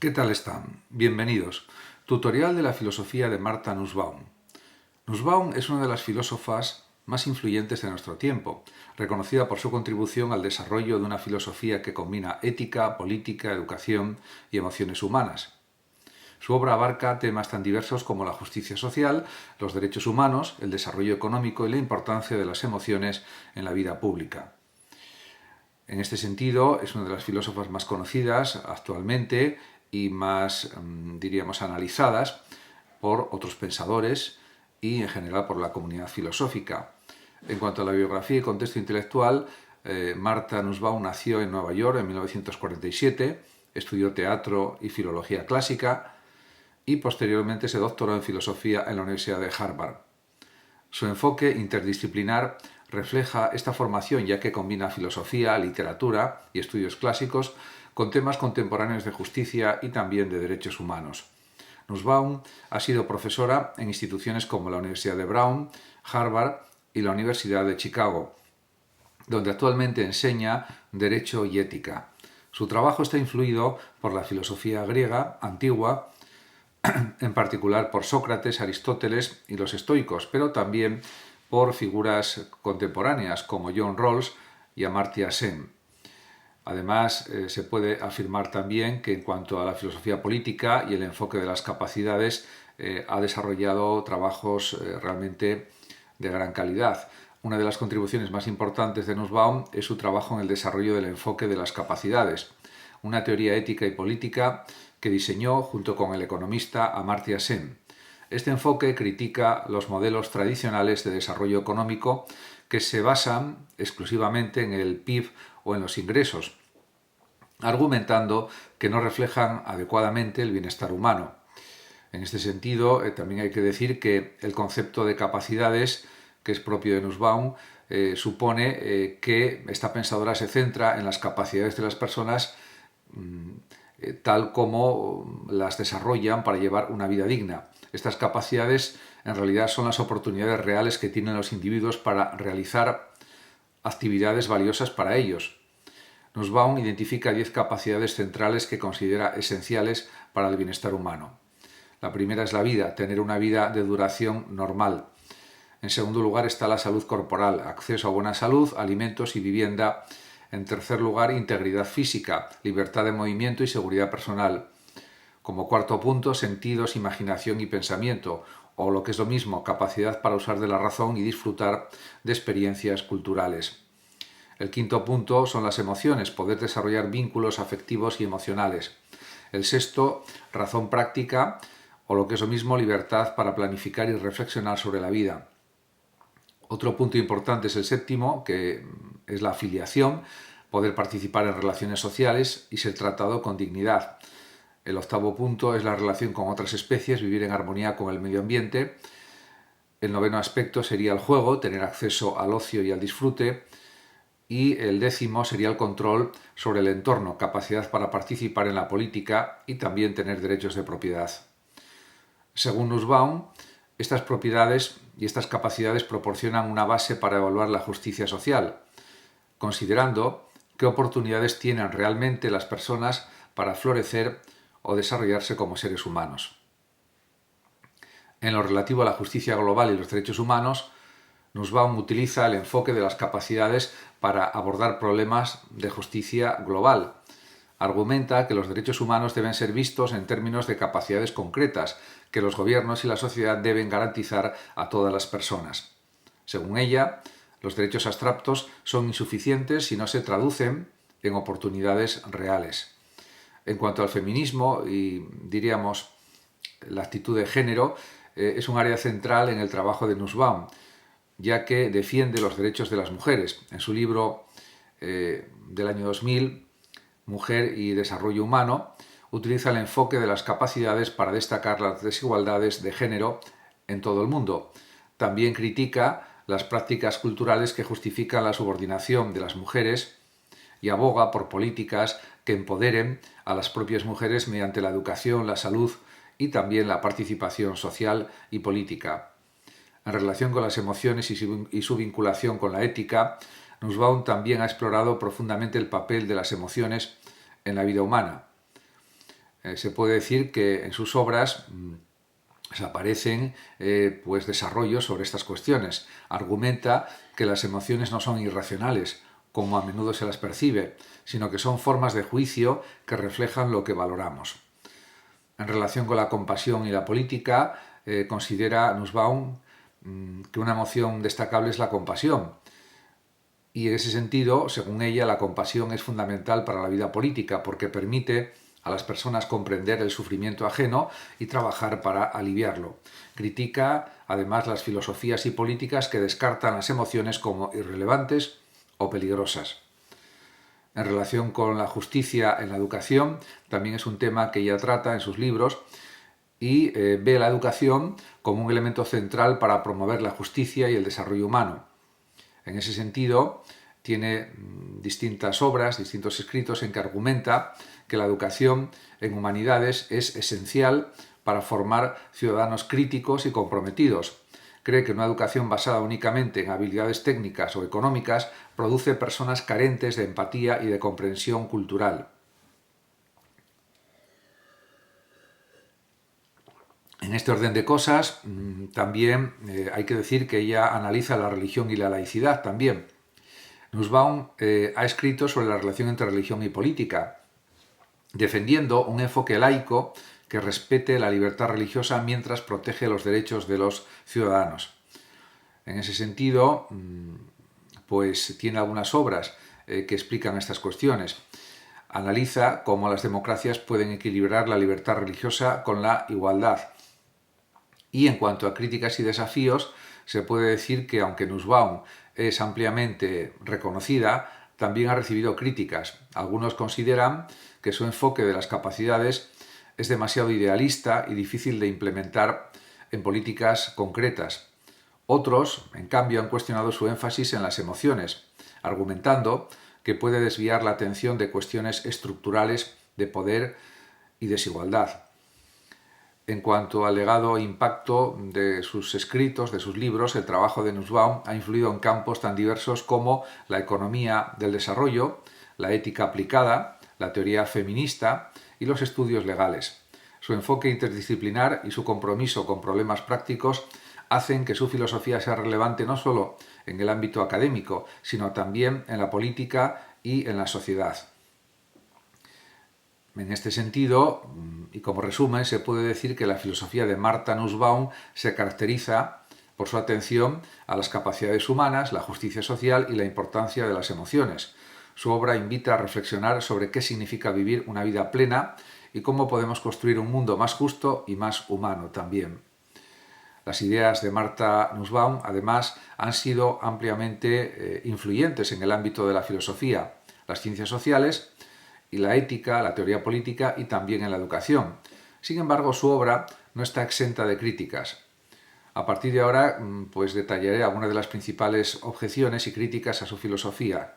¿Qué tal están? Bienvenidos. Tutorial de la filosofía de Martha Nussbaum. Nussbaum es una de las filósofas más influyentes de nuestro tiempo, reconocida por su contribución al desarrollo de una filosofía que combina ética, política, educación y emociones humanas. Su obra abarca temas tan diversos como la justicia social, los derechos humanos, el desarrollo económico y la importancia de las emociones en la vida pública. En este sentido, es una de las filósofas más conocidas actualmente y más, diríamos, analizadas por otros pensadores y en general por la comunidad filosófica. En cuanto a la biografía y contexto intelectual, Martha Nussbaum nació en Nueva York en 1947, estudió teatro y filología clásica y posteriormente se doctoró en filosofía en la Universidad de Harvard. Su enfoque interdisciplinar refleja esta formación ya que combina filosofía, literatura y estudios clásicos con temas contemporáneos de justicia y también de derechos humanos. Nussbaum ha sido profesora en instituciones como la Universidad de Brown, Harvard y la Universidad de Chicago, donde actualmente enseña Derecho y Ética. Su trabajo está influido por la filosofía griega antigua, en particular por Sócrates, Aristóteles y los estoicos, pero también por figuras contemporáneas como John Rawls y Amartya Sen. Además, se puede afirmar también que en cuanto a la filosofía política y el enfoque de las capacidades, ha desarrollado trabajos realmente de gran calidad. Una de las contribuciones más importantes de Nussbaum es su trabajo en el desarrollo del enfoque de las capacidades, una teoría ética y política que diseñó junto con el economista Amartya Sen. Este enfoque critica los modelos tradicionales de desarrollo económico que se basan exclusivamente en el PIB o en los ingresos, argumentando que no reflejan adecuadamente el bienestar humano. En este sentido, también hay que decir que el concepto de capacidades, que es propio de Nussbaum, supone que esta pensadora se centra en las capacidades de las personas tal como las desarrollan para llevar una vida digna. Estas capacidades en realidad son las oportunidades reales que tienen los individuos para realizar actividades valiosas para ellos. Nussbaum identifica 10 capacidades centrales que considera esenciales para el bienestar humano. La primera es la vida, tener una vida de duración normal. En segundo lugar está la salud corporal, acceso a buena salud, alimentos y vivienda. En tercer lugar, integridad física, libertad de movimiento y seguridad personal. Como cuarto punto, sentidos, imaginación y pensamiento, o lo que es lo mismo, capacidad para usar de la razón y disfrutar de experiencias culturales. El quinto punto son las emociones, poder desarrollar vínculos afectivos y emocionales. El sexto, razón práctica, o lo que es lo mismo, libertad para planificar y reflexionar sobre la vida. Otro punto importante es el séptimo, que es la afiliación, poder participar en relaciones sociales y ser tratado con dignidad. El octavo punto es la relación con otras especies, vivir en armonía con el medio ambiente. El noveno aspecto sería el juego, tener acceso al ocio y al disfrute. Y el décimo sería el control sobre el entorno, capacidad para participar en la política y también tener derechos de propiedad. Según Nussbaum, estas propiedades y estas capacidades proporcionan una base para evaluar la justicia social, considerando qué oportunidades tienen realmente las personas para florecer o desarrollarse como seres humanos. En lo relativo a la justicia global y los derechos humanos, Nussbaum utiliza el enfoque de las capacidades para abordar problemas de justicia global. Argumenta que los derechos humanos deben ser vistos en términos de capacidades concretas que los gobiernos y la sociedad deben garantizar a todas las personas. Según ella, los derechos abstractos son insuficientes si no se traducen en oportunidades reales. En cuanto al feminismo y, diríamos, la actitud de género, es un área central en el trabajo de Nussbaum, ya que defiende los derechos de las mujeres. En su libro del año 2000, Mujer y Desarrollo Humano, utiliza el enfoque de las capacidades para destacar las desigualdades de género en todo el mundo. También critica las prácticas culturales que justifican la subordinación de las mujeres y aboga por políticas que empoderen a las propias mujeres mediante la educación, la salud y también la participación social y política. En relación con las emociones y su vinculación con la ética, Nussbaum también ha explorado profundamente el papel de las emociones en la vida humana. Se puede decir que en sus obras se aparecen pues desarrollos sobre estas cuestiones. Argumenta que las emociones no son irracionales, como a menudo se las percibe, sino que son formas de juicio que reflejan lo que valoramos. En relación con la compasión y la política, considera Nussbaum que una emoción destacable es la compasión. Y en ese sentido, según ella, la compasión es fundamental para la vida política porque permite a las personas comprender el sufrimiento ajeno y trabajar para aliviarlo. Critica, además, las filosofías y políticas que descartan las emociones como irrelevantes o peligrosas. En relación con la justicia en la educación, también es un tema que ella trata en sus libros y ve la educación como un elemento central para promover la justicia y el desarrollo humano. En ese sentido, tiene distintas obras, distintos escritos en que argumenta que la educación en humanidades es esencial para formar ciudadanos críticos y comprometidos. Cree que una educación basada únicamente en habilidades técnicas o económicas produce personas carentes de empatía y de comprensión cultural. En este orden de cosas, también hay que decir que ella analiza la religión y la laicidad también. Nussbaum ha escrito sobre la relación entre religión y política, defendiendo un enfoque laico que respete la libertad religiosa mientras protege los derechos de los ciudadanos. En ese sentido, pues tiene algunas obras que explican estas cuestiones. Analiza cómo las democracias pueden equilibrar la libertad religiosa con la igualdad. Y en cuanto a críticas y desafíos, se puede decir que aunque Nussbaum es ampliamente reconocida, también ha recibido críticas. Algunos consideran que su enfoque de las capacidades es demasiado idealista y difícil de implementar en políticas concretas. Otros, en cambio, han cuestionado su énfasis en las emociones, argumentando que puede desviar la atención de cuestiones estructurales de poder y desigualdad. En cuanto al legado e impacto de sus escritos, de sus libros, el trabajo de Nussbaum ha influido en campos tan diversos como la economía del desarrollo, la ética aplicada, la teoría feminista y los estudios legales. Su enfoque interdisciplinar y su compromiso con problemas prácticos hacen que su filosofía sea relevante no solo en el ámbito académico, sino también en la política y en la sociedad. En este sentido, y como resumen, se puede decir que la filosofía de Martha Nussbaum se caracteriza por su atención a las capacidades humanas, la justicia social y la importancia de las emociones. Su obra invita a reflexionar sobre qué significa vivir una vida plena y cómo podemos construir un mundo más justo y más humano también. Las ideas de Martha Nussbaum, además, han sido ampliamente influyentes en el ámbito de la filosofía, las ciencias sociales y la ética, la teoría política y también en la educación. Sin embargo, su obra no está exenta de críticas. A partir de ahora, pues detallaré algunas de las principales objeciones y críticas a su filosofía,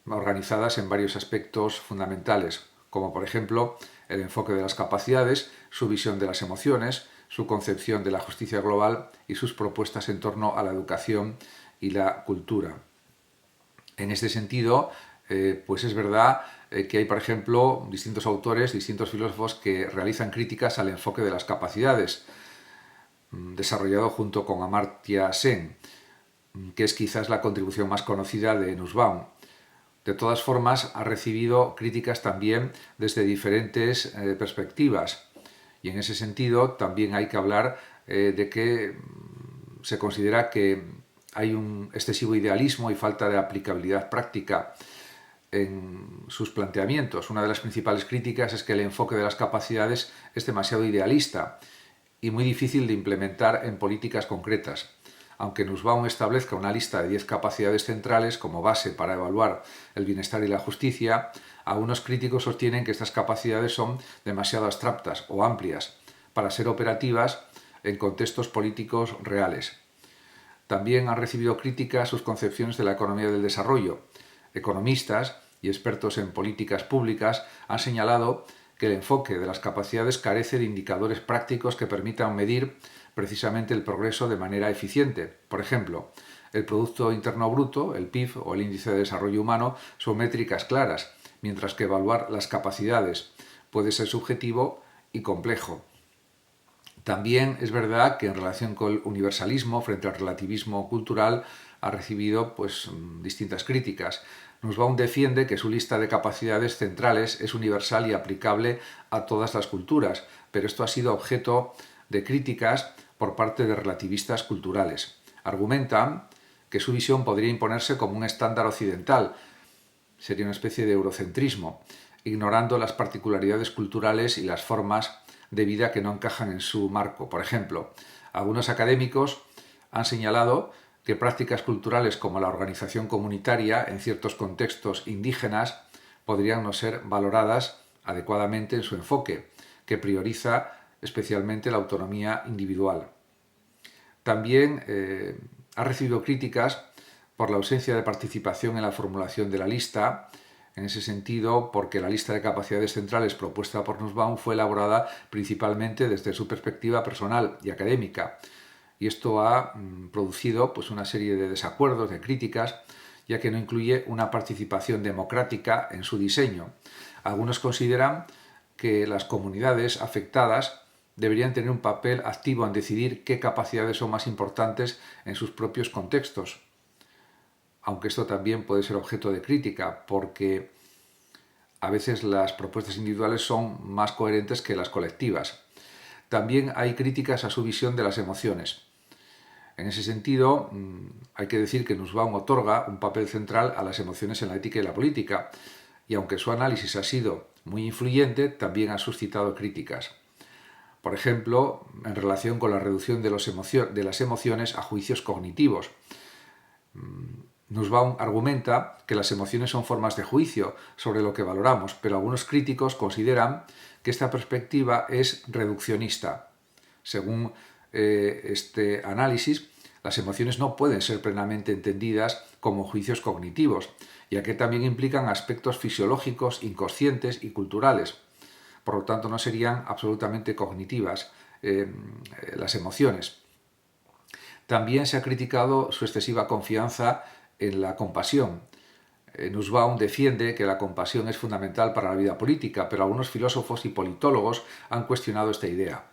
organizadas en varios aspectos fundamentales, como por ejemplo el enfoque de las capacidades, su visión de las emociones, su concepción de la justicia global y sus propuestas en torno a la educación y la cultura. En este sentido, pues es verdad que hay, por ejemplo, distintos autores, distintos filósofos que realizan críticas al enfoque de las capacidades, desarrollado junto con Amartya Sen, que es quizás la contribución más conocida de Nussbaum. De todas formas, ha recibido críticas también desde diferentes perspectivas. Y en ese sentido también hay que hablar de que se considera que hay un excesivo idealismo y falta de aplicabilidad práctica en sus planteamientos. Una de las principales críticas es que el enfoque de las capacidades es demasiado idealista y muy difícil de implementar en políticas concretas. Aunque Nussbaum establezca una lista de 10 capacidades centrales como base para evaluar el bienestar y la justicia, algunos críticos sostienen que estas capacidades son demasiado abstractas o amplias para ser operativas en contextos políticos reales. También han recibido críticas sus concepciones de la economía del desarrollo. Economistas y expertos en políticas públicas han señalado que el enfoque de las capacidades carece de indicadores prácticos que permitan medir precisamente el progreso de manera eficiente. Por ejemplo, el Producto Interno Bruto, el PIB o el Índice de Desarrollo Humano son métricas claras, mientras que evaluar las capacidades puede ser subjetivo y complejo. También es verdad que en relación con el universalismo frente al relativismo cultural ha recibido distintas críticas. Nussbaum defiende que su lista de capacidades centrales es universal y aplicable a todas las culturas, pero esto ha sido objeto de críticas por parte de relativistas culturales. Argumentan que su visión podría imponerse como un estándar occidental, sería una especie de eurocentrismo, ignorando las particularidades culturales y las formas de vida que no encajan en su marco. Por ejemplo, algunos académicos han señalado que prácticas culturales como la organización comunitaria en ciertos contextos indígenas podrían no ser valoradas adecuadamente en su enfoque, que prioriza especialmente la autonomía individual. También ha recibido críticas por la ausencia de participación en la formulación de la lista, en ese sentido, porque la lista de capacidades centrales propuesta por Nussbaum fue elaborada principalmente desde su perspectiva personal y académica. Y esto ha producido una serie de desacuerdos, de críticas, ya que no incluye una participación democrática en su diseño. Algunos consideran que las comunidades afectadas deberían tener un papel activo en decidir qué capacidades son más importantes en sus propios contextos, aunque esto también puede ser objeto de crítica, porque a veces las propuestas individuales son más coherentes que las colectivas. También hay críticas a su visión de las emociones. En ese sentido, hay que decir que Nussbaum otorga un papel central a las emociones en la ética y la política, y aunque su análisis ha sido muy influyente, también ha suscitado críticas. Por ejemplo, en relación con la reducción de las emociones a juicios cognitivos. Nussbaum argumenta que las emociones son formas de juicio sobre lo que valoramos, pero algunos críticos consideran que esta perspectiva es reduccionista. Según este análisis, las emociones no pueden ser plenamente entendidas como juicios cognitivos, ya que también implican aspectos fisiológicos, inconscientes y culturales. Por lo tanto, no serían absolutamente cognitivas las emociones. También se ha criticado su excesiva confianza en la compasión. Nussbaum defiende que la compasión es fundamental para la vida política, pero algunos filósofos y politólogos han cuestionado esta idea,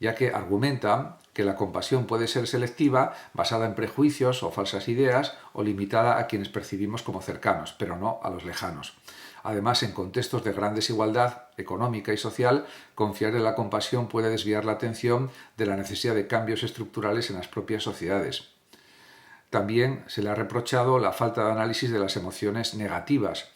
ya que argumentan que la compasión puede ser selectiva, basada en prejuicios o falsas ideas, o limitada a quienes percibimos como cercanos, pero no a los lejanos. Además, en contextos de gran desigualdad económica y social, confiar en la compasión puede desviar la atención de la necesidad de cambios estructurales en las propias sociedades. También se le ha reprochado la falta de análisis de las emociones negativas.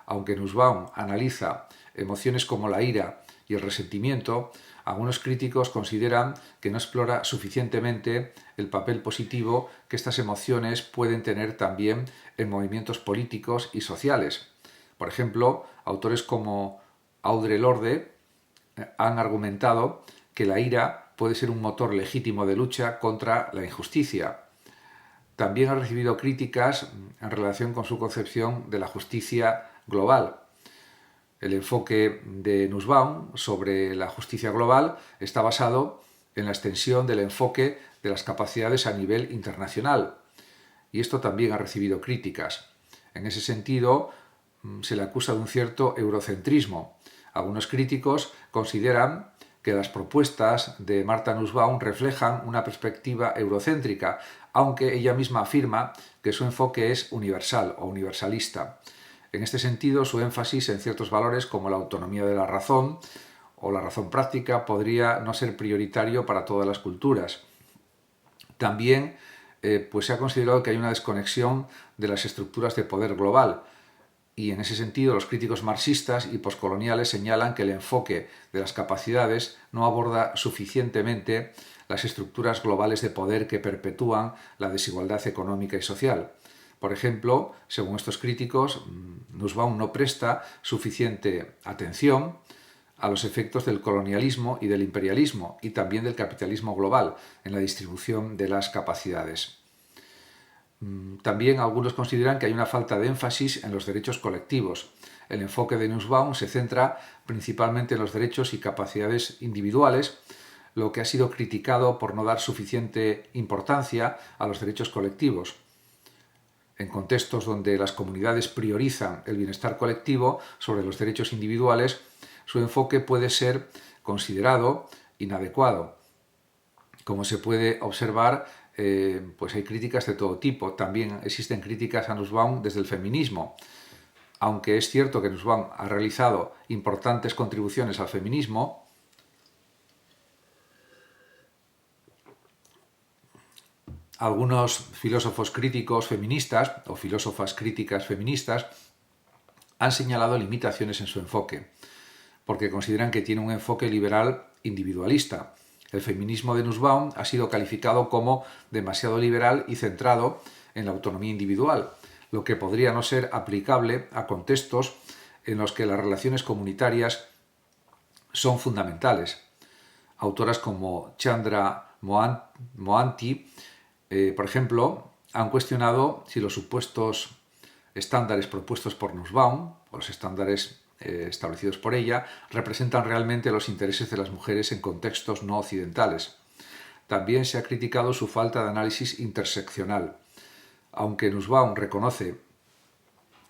Aunque Nussbaum analiza emociones como la ira y el resentimiento, algunos críticos consideran que no explora suficientemente el papel positivo que estas emociones pueden tener también en movimientos políticos y sociales. Por ejemplo, autores como Audre Lorde han argumentado que la ira puede ser un motor legítimo de lucha contra la injusticia. También ha recibido críticas en relación con su concepción de la justicia global. El enfoque de Nussbaum sobre la justicia global está basado en la extensión del enfoque de las capacidades a nivel internacional. Y esto también ha recibido críticas. En ese sentido, se le acusa de un cierto eurocentrismo. Algunos críticos consideran que las propuestas de Martha Nussbaum reflejan una perspectiva eurocéntrica, aunque ella misma afirma que su enfoque es universal o universalista. En este sentido, su énfasis en ciertos valores como la autonomía de la razón o la razón práctica podría no ser prioritario para todas las culturas. También se ha considerado que hay una desconexión de las estructuras de poder global, y en ese sentido los críticos marxistas y poscoloniales señalan que el enfoque de las capacidades no aborda suficientemente las estructuras globales de poder que perpetúan la desigualdad económica y social. Por ejemplo, según estos críticos, Nussbaum no presta suficiente atención a los efectos del colonialismo y del imperialismo y también del capitalismo global en la distribución de las capacidades. También algunos consideran que hay una falta de énfasis en los derechos colectivos. El enfoque de Nussbaum se centra principalmente en los derechos y capacidades individuales, lo que ha sido criticado por no dar suficiente importancia a los derechos colectivos. En contextos donde las comunidades priorizan el bienestar colectivo sobre los derechos individuales, su enfoque puede ser considerado inadecuado. Como se puede observar, pues hay críticas de todo tipo. También existen críticas a Nussbaum desde el feminismo. Aunque es cierto que Nussbaum ha realizado importantes contribuciones al feminismo, algunos filósofos críticos feministas o filósofas críticas feministas han señalado limitaciones en su enfoque, porque consideran que tiene un enfoque liberal individualista. El feminismo de Nussbaum ha sido calificado como demasiado liberal y centrado en la autonomía individual, lo que podría no ser aplicable a contextos en los que las relaciones comunitarias son fundamentales. Autoras como Chandra Mohanty, por ejemplo, han cuestionado si los supuestos estándares propuestos por Nussbaum, o los estándares establecidos por ella, representan realmente los intereses de las mujeres en contextos no occidentales. También se ha criticado su falta de análisis interseccional. Aunque Nussbaum reconoce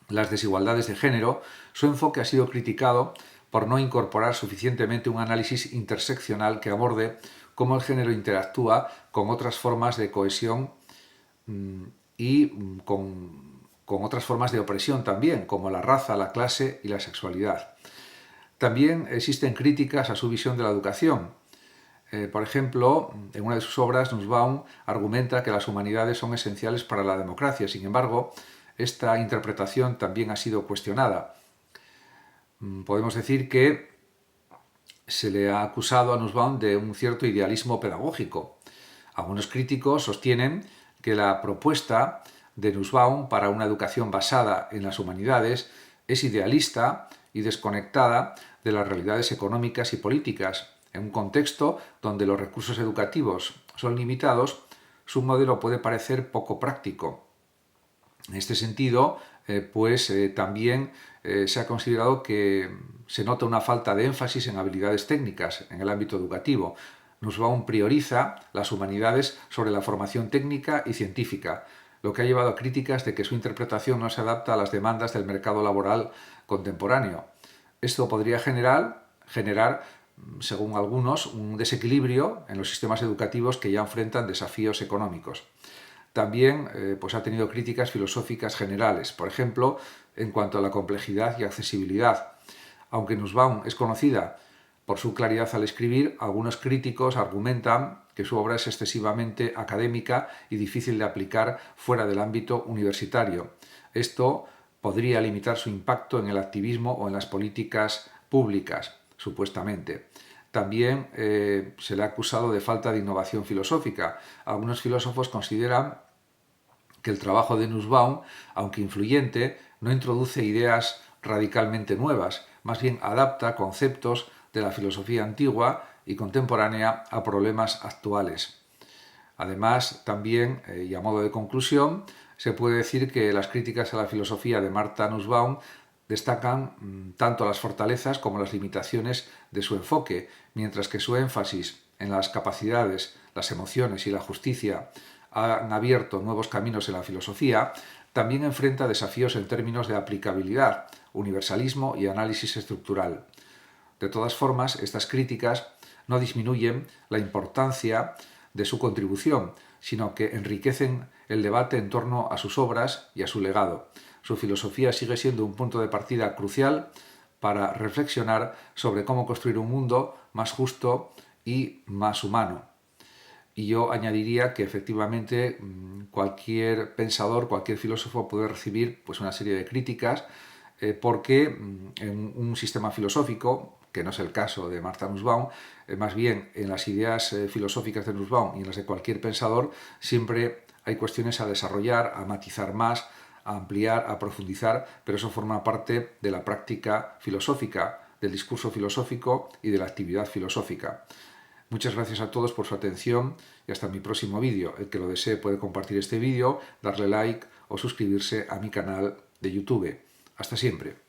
las desigualdades de género, su enfoque ha sido criticado por no incorporar suficientemente un análisis interseccional que aborde cómo el género interactúa con otras formas de cohesión y con otras formas de opresión también, como la raza, la clase y la sexualidad. También existen críticas a su visión de la educación. Por ejemplo, en una de sus obras, Nussbaum argumenta que las humanidades son esenciales para la democracia. Sin embargo, esta interpretación también ha sido cuestionada. Podemos decir que se le ha acusado a Nussbaum de un cierto idealismo pedagógico. Algunos críticos sostienen que la propuesta de Nussbaum para una educación basada en las humanidades es idealista y desconectada de las realidades económicas y políticas. En un contexto donde los recursos educativos son limitados, su modelo puede parecer poco práctico. En este sentido, también se ha considerado que se nota una falta de énfasis en habilidades técnicas en el ámbito educativo. Nussbaum prioriza las humanidades sobre la formación técnica y científica, lo que ha llevado a críticas de que su interpretación no se adapta a las demandas del mercado laboral contemporáneo. Esto podría generar, según algunos, un desequilibrio en los sistemas educativos que ya enfrentan desafíos económicos. También ha tenido críticas filosóficas generales, por ejemplo, en cuanto a la complejidad y accesibilidad. Aunque Nussbaum es conocida por su claridad al escribir, algunos críticos argumentan que su obra es excesivamente académica y difícil de aplicar fuera del ámbito universitario. Esto podría limitar su impacto en el activismo o en las políticas públicas, supuestamente. También se le ha acusado de falta de innovación filosófica. Algunos filósofos consideran que el trabajo de Nussbaum, aunque influyente, no introduce ideas radicalmente nuevas, más bien adapta conceptos de la filosofía antigua y contemporánea a problemas actuales. Además, también, y a modo de conclusión, se puede decir que las críticas a la filosofía de Martha Nussbaum destacan tanto las fortalezas como las limitaciones de su enfoque, mientras que su énfasis en las capacidades, las emociones y la justicia han abierto nuevos caminos en la filosofía, también enfrenta desafíos en términos de aplicabilidad, universalismo y análisis estructural. De todas formas, estas críticas no disminuyen la importancia de su contribución, sino que enriquecen el debate en torno a sus obras y a su legado. Su filosofía sigue siendo un punto de partida crucial para reflexionar sobre cómo construir un mundo más justo y más humano. Y yo añadiría que efectivamente cualquier pensador, cualquier filósofo puede recibir una serie de críticas porque en un sistema filosófico, que no es el caso de Martha Nussbaum, más bien en las ideas filosóficas de Nussbaum y en las de cualquier pensador, siempre hay cuestiones a desarrollar, a matizar más, a ampliar, a profundizar, pero eso forma parte de la práctica filosófica, del discurso filosófico y de la actividad filosófica. Muchas gracias a todos por su atención y hasta mi próximo vídeo. El que lo desee puede compartir este vídeo, darle like o suscribirse a mi canal de YouTube. Hasta siempre.